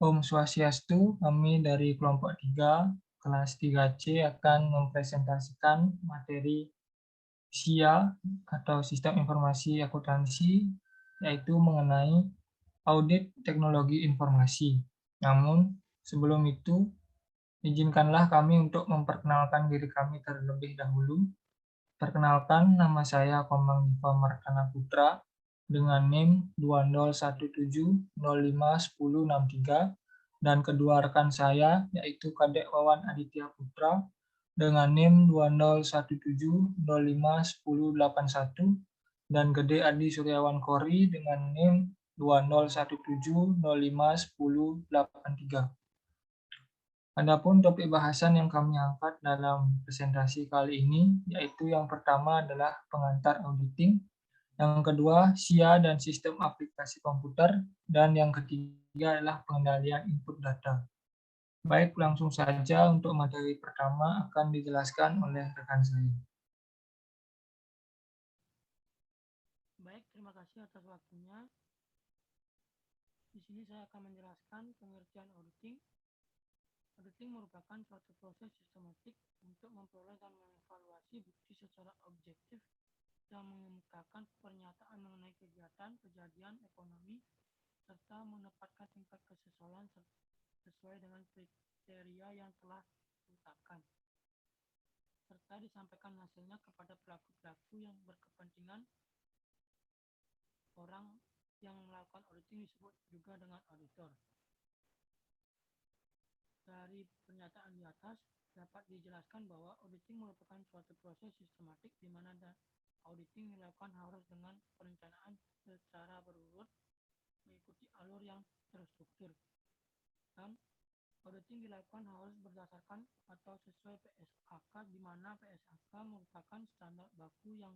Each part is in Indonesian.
Om Swastiastu, kami dari kelompok 3, kelas 3C akan mempresentasikan materi SIA atau Sistem Informasi Akuntansi, yaitu mengenai audit teknologi informasi. Namun, sebelum itu, izinkanlah kami untuk memperkenalkan diri kami terlebih dahulu. Perkenalkan, nama saya Komang Diva Martana Putra dengan NIM 2017051063 dan kedua rekan saya yaitu Kadek Wawan Aditya Putra dengan NIM 2017051081 dan Gede Adi Suryawan Kori dengan NIM 2017051083. Adapun topik bahasan yang kami angkat dalam presentasi kali ini, yaitu yang pertama adalah pengantar auditing, yang kedua SIA dan sistem aplikasi komputer, dan yang ketiga adalah pengendalian input data. Baik, langsung saja untuk materi pertama akan dijelaskan oleh rekan saya. Baik, terima kasih atas waktunya. Di sini saya akan menjelaskan pengertian auditing. Auditing merupakan suatu proses sistematik untuk memperoleh dan mengevaluasi bukti secara objektif yang mengemukakan pernyataan mengenai kegiatan, kejadian, ekonomi, serta menempatkan tingkat kesesuaian sesuai dengan kriteria yang telah ditetapkan, serta disampaikan hasilnya kepada pelaku-pelaku yang berkepentingan. Orang yang melakukan auditing disebut juga dengan auditor. Dari pernyataan di atas, dapat dijelaskan bahwa auditing merupakan suatu proses sistematik di mana auditing dilakukan harus dengan perencanaan secara berurut, mengikuti alur yang terstruktur. Dan auditing dilakukan harus berdasarkan atau sesuai PSAK, di mana PSAK merupakan standar baku yang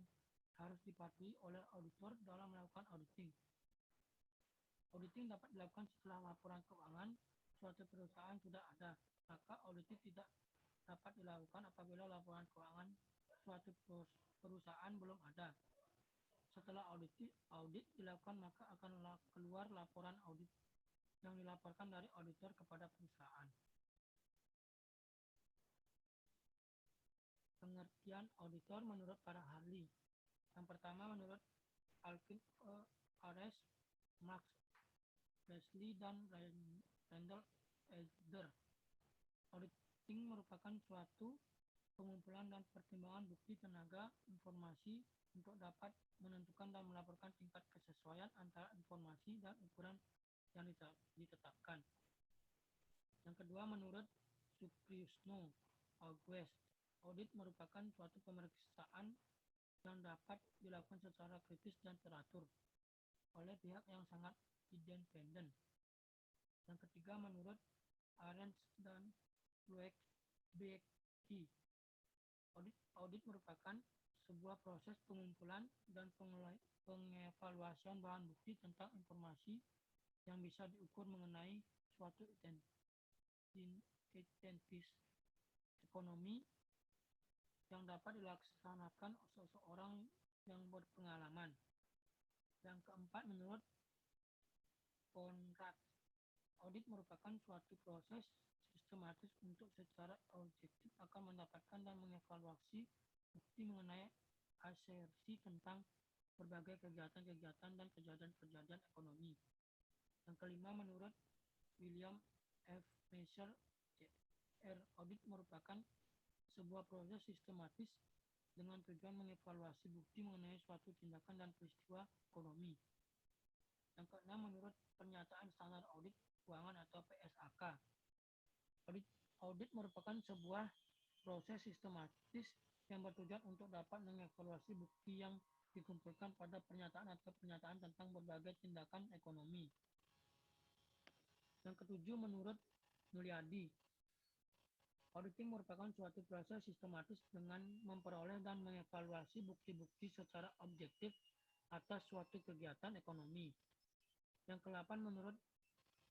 harus dipatuhi oleh auditor dalam melakukan auditing. Auditing dapat dilakukan setelah laporan keuangan suatu perusahaan sudah ada, maka auditing tidak dapat dilakukan apabila laporan keuangan suatu perusahaan belum ada. Setelah audit dilakukan, maka akan keluar laporan audit yang dilaporkan dari auditor kepada perusahaan. Pengertian auditor menurut para ahli. Yang pertama menurut Alvin Ares, Max Leslie, dan Randall Eder. Auditing merupakan suatu pengumpulan dan pertimbangan bukti, tenaga, informasi untuk dapat menentukan dan melaporkan tingkat kesesuaian antara informasi dan ukuran yang ditetapkan. Yang kedua menurut Supriyusno August, audit merupakan suatu pemeriksaan yang dapat dilakukan secara kritis dan teratur oleh pihak yang sangat independen. Yang ketiga menurut Arendt dan Becky, audit merupakan sebuah proses pengumpulan dan pengevaluasian bahan bukti tentang informasi yang bisa diukur mengenai suatu identitas ekonomi yang dapat dilaksanakan seseorang yang berpengalaman. Yang keempat menurut Conrad, audit merupakan suatu proses sistematis untuk secara objektif akan mendapatkan dan mengevaluasi bukti mengenai asersi tentang berbagai kegiatan-kegiatan dan kejadian-kejadian ekonomi. Yang kelima menurut William F. Mercer, Jr., audit merupakan sebuah proses sistematis dengan tujuan mengevaluasi bukti mengenai suatu tindakan dan peristiwa ekonomi. Yang keenam menurut pernyataan standar audit keuangan atau PSAK, audit merupakan sebuah proses sistematis yang bertujuan untuk dapat mengevaluasi bukti yang dikumpulkan pada pernyataan atau pernyataan tentang berbagai tindakan ekonomi. Yang ketujuh menurut Mulyadi, auditing merupakan suatu proses sistematis dengan memperoleh dan mengevaluasi bukti-bukti secara objektif atas suatu kegiatan ekonomi. Yang ke-8 menurut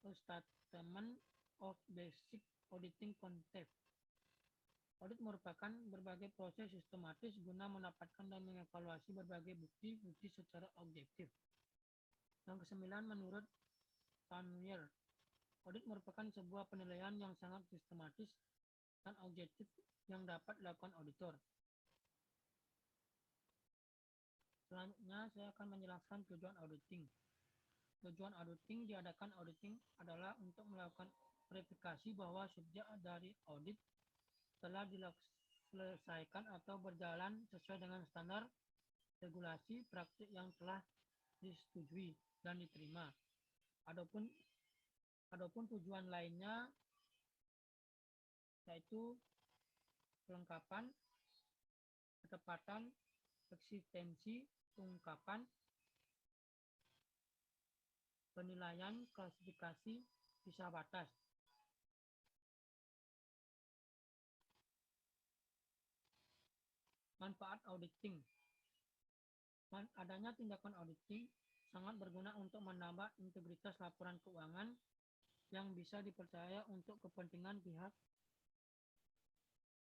Statement of Basic Auditing Concept, audit merupakan berbagai proses sistematis guna mendapatkan dan mengevaluasi berbagai bukti-bukti secara objektif. Yang ke-9 menurut Tanwier, Audit merupakan sebuah penilaian yang sangat sistematis dan objektif yang dapat dilakukan auditor. Selanjutnya, saya akan menjelaskan tujuan auditing. Tujuan auditing diadakan auditing adalah untuk melakukan verifikasi bahwa subjek dari audit telah diselesaikan atau berjalan sesuai dengan standar regulasi praktik yang telah disetujui dan diterima. Adapun tujuan lainnya yaitu kelengkapan, ketepatan, eksistensi, pengungkapan, penilaian, klasifikasi, sisa batas. Manfaat auditing. Adanya tindakan auditing sangat berguna untuk menambah integritas laporan keuangan yang bisa dipercaya untuk kepentingan pihak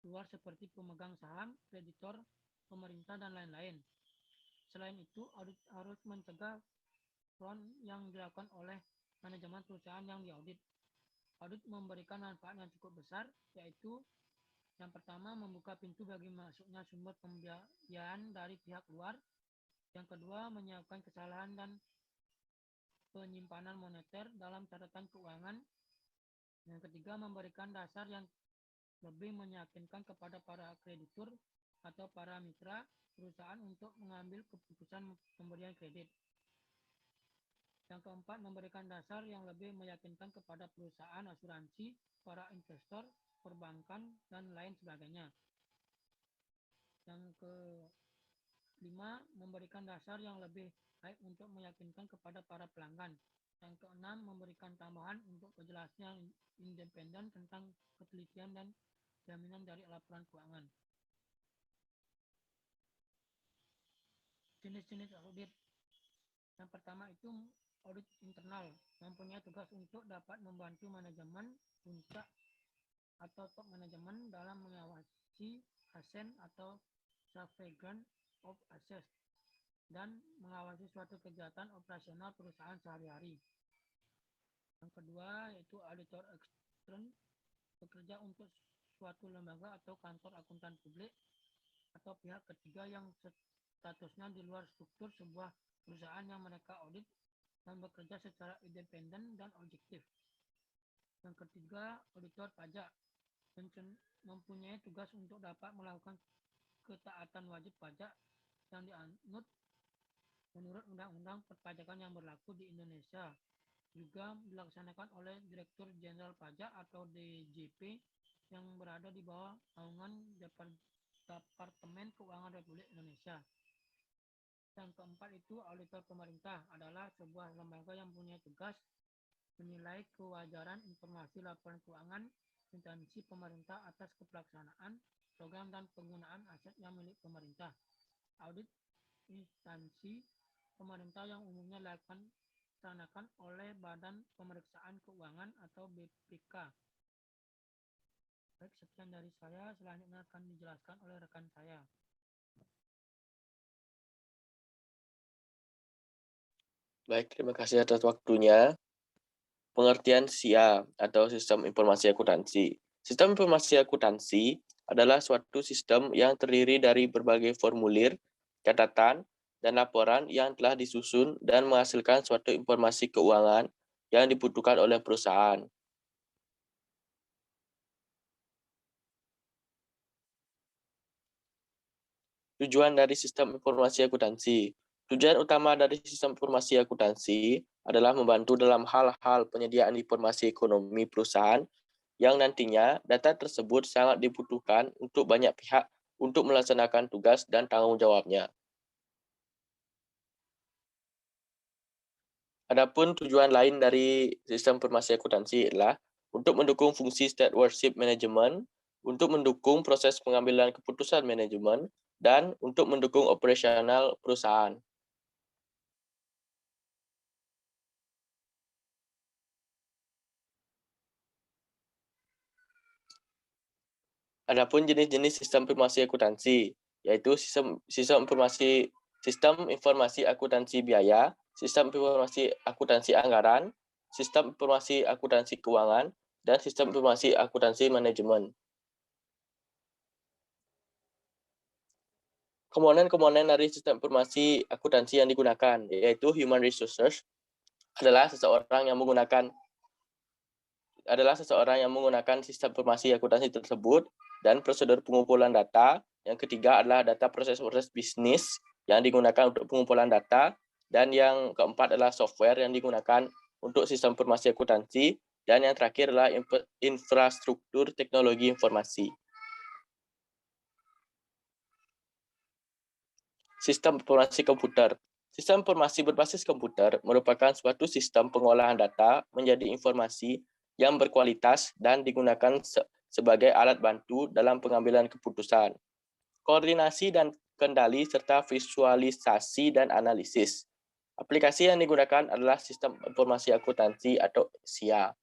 luar seperti pemegang saham, kreditor, pemerintah, dan lain-lain. Selain itu, audit harus mencegah fraud yang dilakukan oleh manajemen perusahaan yang diaudit. Audit memberikan manfaat yang cukup besar, yaitu yang pertama, membuka pintu bagi masuknya sumber pembiayaan dari pihak luar. Yang kedua, menyiapkan kesalahan dan penyimpanan moneter dalam catatan keuangan. Yang ketiga, memberikan dasar yang lebih meyakinkan kepada para kreditur atau para mitra perusahaan untuk mengambil keputusan pemberian kredit. Yang keempat, memberikan dasar yang lebih meyakinkan kepada perusahaan asuransi, para investor, perbankan, dan lain sebagainya. Yang kelima, memberikan dasar yang lebih baik untuk meyakinkan kepada para pelanggan. Yang keenam, memberikan tambahan untuk kejelasan independen tentang ketelitian dan jaminan dari laporan keuangan. Jenis-jenis audit. Yang pertama itu audit internal, mempunyai tugas untuk dapat membantu manajemen puncak atau top manajemen dalam mengawasi asen atau surveillance of assets dan mengawasi suatu kegiatan operasional perusahaan sehari-hari. Yang kedua yaitu auditor ekstern, bekerja untuk suatu lembaga atau kantor akuntan publik atau pihak ketiga yang statusnya di luar struktur sebuah perusahaan yang mereka audit dan bekerja secara independen dan objektif. Yang ketiga, auditor pajak mempunyai tugas untuk dapat melakukan ketaatan wajib pajak yang dianut menurut undang-undang perpajakan yang berlaku di Indonesia. Juga dilaksanakan oleh Direktur Jenderal Pajak atau DJP yang berada di bawah naungan Departemen Keuangan Republik Indonesia. Yang keempat itu auditor pemerintah adalah sebuah lembaga yang punya tugas menilai kewajaran informasi laporan keuangan instansi pemerintah atas pelaksanaan program dan penggunaan aset yang milik pemerintah. Audit instansi pemerintah yang umumnya dilaksanakan oleh Badan Pemeriksaan Keuangan atau BPK. Baik, sekian dari saya. Selanjutnya akan dijelaskan oleh rekan saya. Baik, terima kasih atas waktunya. Pengertian SIA atau Sistem Informasi Akuntansi. Sistem Informasi Akuntansi adalah suatu sistem yang terdiri dari berbagai formulir, catatan, dan laporan yang telah disusun dan menghasilkan suatu informasi keuangan yang dibutuhkan oleh perusahaan. Tujuan dari Sistem Informasi Akuntansi. Tujuan utama dari Sistem Informasi Akuntansi adalah membantu dalam hal-hal penyediaan informasi ekonomi perusahaan yang nantinya data tersebut sangat dibutuhkan untuk banyak pihak untuk melaksanakan tugas dan tanggung jawabnya. Adapun tujuan lain dari Sistem Informasi Akuntansi adalah untuk mendukung fungsi stewardship management, untuk mendukung proses pengambilan keputusan manajemen, dan untuk mendukung operasional perusahaan. Adapun jenis-jenis sistem informasi akuntansi, yaitu sistem informasi akuntansi biaya, sistem informasi akuntansi anggaran, sistem informasi akuntansi keuangan, dan sistem informasi akuntansi manajemen. Komponen-komponen dari sistem informasi akuntansi yang digunakan, yaitu human resources, adalah seseorang yang menggunakan sistem informasi akuntansi tersebut, dan prosedur pengumpulan data. Yang ketiga adalah data proses-proses bisnis yang digunakan untuk pengumpulan data, dan yang keempat adalah software yang digunakan untuk sistem informasi akuntansi, dan yang terakhir adalah infrastruktur teknologi informasi. Sistem informasi komputer. Sistem informasi berbasis komputer merupakan suatu sistem pengolahan data menjadi informasi yang berkualitas dan digunakan sebagai alat bantu dalam pengambilan keputusan, koordinasi dan kendali, serta visualisasi dan analisis. Aplikasi yang digunakan adalah sistem informasi akuntansi atau SIA.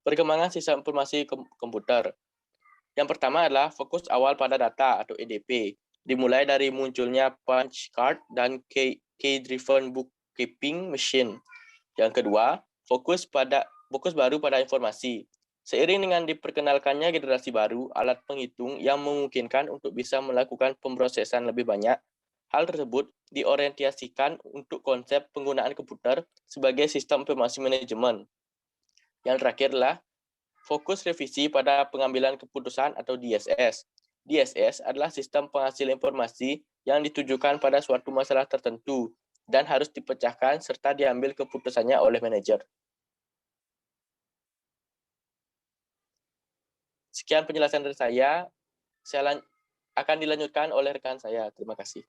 Perkembangan sistem informasi komputer. Yang pertama adalah fokus awal pada data atau EDP, dimulai dari munculnya punch card dan key-driven bookkeeping machine. Yang kedua, fokus baru pada informasi. Seiring dengan diperkenalkannya generasi baru, alat penghitung yang memungkinkan untuk bisa melakukan pemrosesan lebih banyak, hal tersebut diorientasikan untuk konsep penggunaan komputer sebagai sistem informasi manajemen. Yang terakhir adalah fokus revisi pada pengambilan keputusan atau DSS. DSS adalah sistem penghasil informasi yang ditujukan pada suatu masalah tertentu dan harus dipecahkan serta diambil keputusannya oleh manajer. Sekian penjelasan dari saya akan dilanjutkan oleh rekan saya. Terima kasih.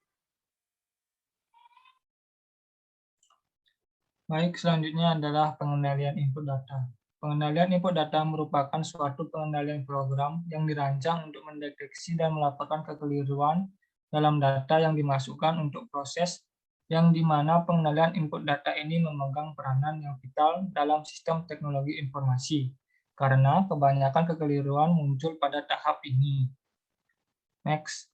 Baik, selanjutnya adalah pengendalian input data. Pengendalian input data merupakan suatu pengendalian program yang dirancang untuk mendeteksi dan melaporkan kekeliruan dalam data yang dimasukkan untuk proses yang di mana pengendalian input data ini memegang peranan yang vital dalam sistem teknologi informasi, karena kebanyakan kekeliruan muncul pada tahap ini. Next.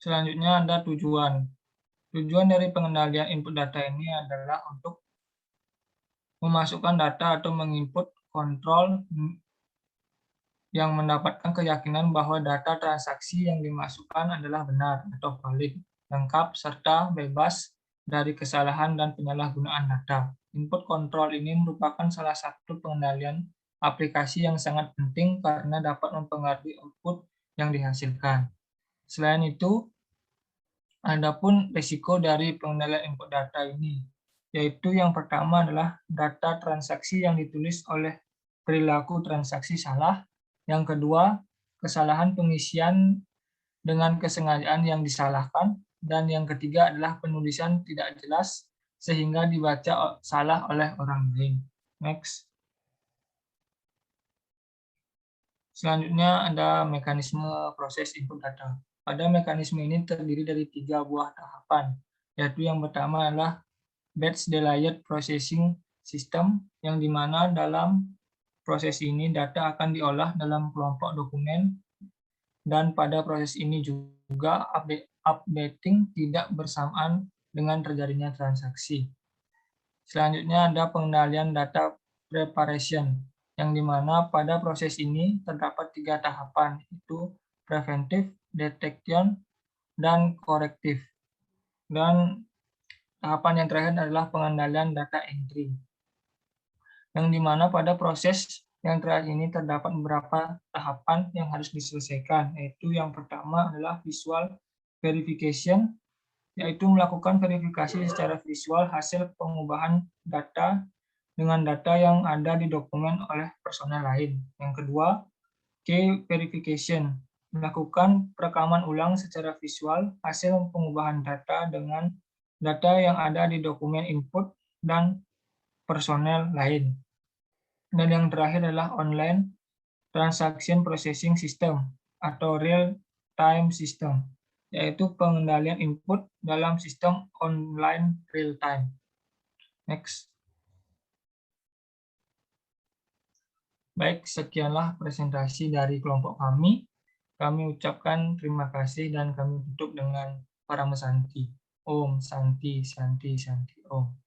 Selanjutnya ada tujuan. Tujuan dari pengendalian input data ini adalah untuk memasukkan data atau menginput kontrol yang mendapatkan keyakinan bahwa data transaksi yang dimasukkan adalah benar atau valid, lengkap, serta bebas dari kesalahan dan penyalahgunaan data. Input kontrol ini merupakan salah satu pengendalian aplikasi yang sangat penting karena dapat mempengaruhi output yang dihasilkan. Selain itu, adapun risiko dari pengendalian input data ini, yaitu yang pertama adalah data transaksi yang ditulis oleh perilaku transaksi salah. Yang kedua, kesalahan pengisian dengan kesengajaan yang disalahkan. Dan yang ketiga adalah penulisan tidak jelas sehingga dibaca salah oleh orang lain. Next. Selanjutnya ada mekanisme proses input data. Pada mekanisme ini terdiri dari 3 buah tahapan, yaitu yang pertama adalah batch delayed processing system, yang dimana dalam proses ini data akan diolah dalam kelompok dokumen, dan pada proses ini juga updating tidak bersamaan dengan terjadinya transaksi. Selanjutnya ada pengendalian data preparation, yang dimana pada proses ini terdapat 3 tahapan, yaitu preventive, detection, dan corrective. Dan tahapan yang terakhir adalah pengendalian data entry, yang dimana pada proses yang terakhir ini terdapat beberapa tahapan yang harus diselesaikan, yaitu yang pertama adalah visual verification, yaitu melakukan verifikasi secara visual hasil pengubahan data dengan data yang ada di dokumen oleh personel lain. Yang kedua, key verification, melakukan perekaman ulang secara visual hasil pengubahan data dengan data yang ada di dokumen input dan personel lain. Dan yang terakhir adalah online transaction processing system atau real time system, yaitu pengendalian input dalam sistem online real time. Next. Baik, sekianlah presentasi dari kelompok kami. Kami ucapkan terima kasih dan kami tutup dengan Paramesanti. Om Santi Santi Santi Om.